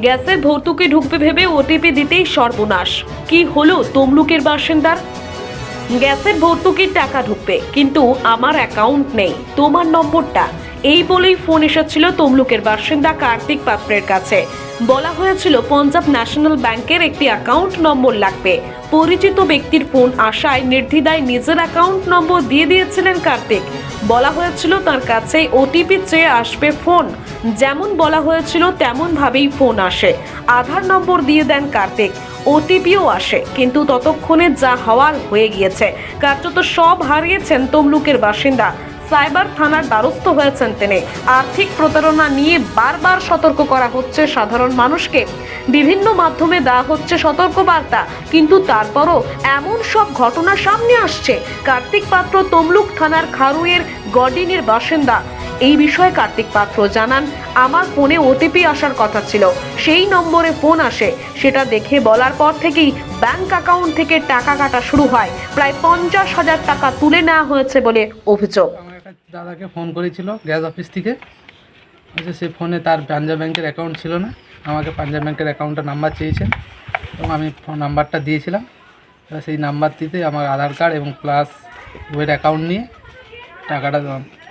গ্যাসের ভর্তুকি ঢুকবে ভেবে ওটিপি দিতেই সর্বনাশ। কি হলো তমলুকের বাসিন্দার? গ্যাসের ভর্তুকির টাকা ঢুকবে, কিন্তু আমার অ্যাকাউন্ট নেই, তোমার নম্বরটা। এই বলেই ফোন এসেছিল তমলুকের বাসিন্দা কার্তিক পাত্রের কাছে। বলা হয়েছিল পাঞ্জাব ন্যাশনাল ব্যাংকের একটি অ্যাকাউন্ট নম্বর লাগবে। পরিচিত ব্যক্তির ফোন আসায় নির্দ্বিধায় নিজের অ্যাকাউন্ট নম্বর দিয়ে দিয়েছিলেন কার্তিক। বলা হয়েছিল তার কাছে ওটিপি চেয়ে আসবে ফোন। যেমন বলা হয়েছিল তেমন ভাবেই ফোন আসে। আধার নম্বর দিয়ে দেন কার্তিক, ওটিপিও আসে, কিন্তু ততক্ষণে যা হওয়ার হয়ে গিয়েছে। কার্যত সব হারিয়েছেন তমলুকের বাসিন্দা। সাইবার থানার দ্বারস্থ হয়েছেন তিনি। আর্থিক প্রতারণা নিয়ে বারবার সতর্ক করা হচ্ছে সাধারণ মানুষকে। বিভিন্ন মাধ্যমে দেওয়া হচ্ছে সতর্কবার্তা, কিন্তু তারপরও এমন সব ঘটনা সামনে আসছে। কার্তিক পাত্র তমলুক থানার খারুয়ের গডিনের বাসিন্দা। এই বিষয়ে কার্তিক পাত্র জানান, আমার ফোনে ওটিপি আসার কথা ছিল, সেই নম্বরে ফোন আসে। সেটা দেখে বলার পর থেকেই ব্যাংক অ্যাকাউন্ট থেকে টাকা কাটা শুরু হয়। প্রায় 50,000 টাকা তুলে নেওয়া হয়েছে বলে অভিযোগ। আমার একটা দাদাকে ফোন করেছিল গ্যাস অফিস থেকে। সে ফোনে তার পাঞ্জাব ব্যাংকের অ্যাকাউন্ট ছিল না, আমাকে পাঞ্জাব ব্যাংকের অ্যাকাউন্টের নাম্বার চেয়েছেন এবং আমি ফোন নাম্বারটা দিয়েছিলাম। সেই নাম্বারটিতে আমার আধার কার্ড এবং প্লাস ওয়ের অ্যাকাউন্ট নিয়ে টাকাটা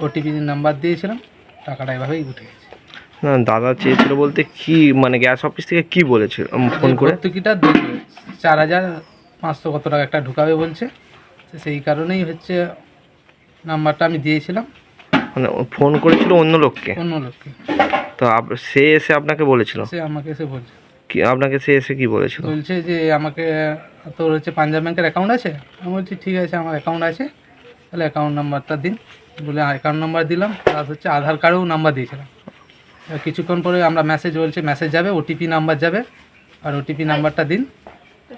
ওটিপি নাম্বার দিয়েছিলাম। টাকাটা এভাবেই উঠে গেছে। না, দাদা চেয়েছিল বলতে কি, মানে গ্যাস অফিস থেকে কি বলেছিল ফোন করে? ভর্তুকিটা দেখবে 4,500 কত টাকা একটা ঢুকাবে বলছে। সেই কারণেই হচ্ছে নাম্বারটা আমি দিয়েছিলাম মানে ফোন করেছিল অন্য লোককে? অন্য লোককে। তো সে এসে আপনাকে বলেছিল সে আমাকে এসে বলছে কি? আপনাকে সে এসে কি বলেছিল? বলছে যে আমাকে তোর হচ্ছে পাঞ্জাব ব্যাংকের অ্যাকাউন্ট আছে। আমি বলছি ঠিক আছে, আমার অ্যাকাউন্ট আছে, তাহলে অ্যাকাউন্ট নাম্বারটা দিন। বলে অ্যাকাউন্ট নাম্বার দিলাম, প্লাস হচ্ছে আধার কার্ডেও নাম্বার দিয়েছিলাম। কিছুক্ষণ পরে আমরা মেসেজ বলছে মেসেজ যাবে, ওটিপি নাম্বার যাবে, আর ওটিপি নাম্বারটা দিন,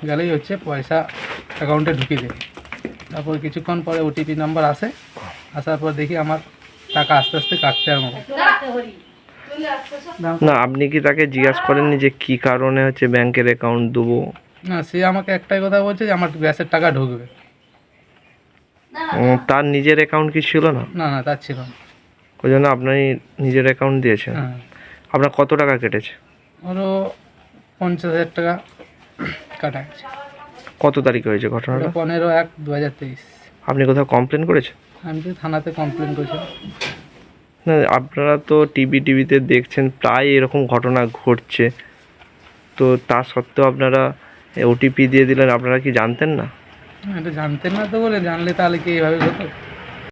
গেলেই হচ্ছে পয়সা অ্যাকাউন্টে ঢুকিয়ে দেবে। তারপর কিছুক্ষণ পরে ওটিপি নাম্বার আসে, আসার পর দেখি আমার টাকা আস্তে আস্তে কাটতে আরম্ভ করে। না, আপনি কি তাকে জিজ্ঞাসা করেননি যে কি কারণে হচ্ছে ব্যাংকের অ্যাকাউন্ট দেবো? না, সে আমাকে একটাই কথা বলছে যে আমার গ্যাসের টাকা ঢুকবে। তার নিজের অ্যাকাউন্ট কি ছিল না? না না, তার ছিল না। ওই জন্য আপনি নিজের অ্যাকাউন্ট দিয়েছেন। হ্যাঁ, আপনার কত টাকা কেটেছে? ওরও 50,000 টাকা কাটা গেছে। কত তারিখ হয়েছে ঘটনাটা? 15/1/2023। আপনি কোথাও কমপ্লেন করেছেন? আমি তো থানাতে কমপ্লেন করেছিলাম। না, আপনারা তো টিভিতে দেখছেন প্রায় এরকম ঘটনা ঘটছে, তো তা সত্ত্বেও আপনারা ওটিপি দিয়ে দিলেন। আপনারা কি জানতেন না? এটা জানতেন না তো, বলে জানলে তাহলে কি এইভাবে হতো?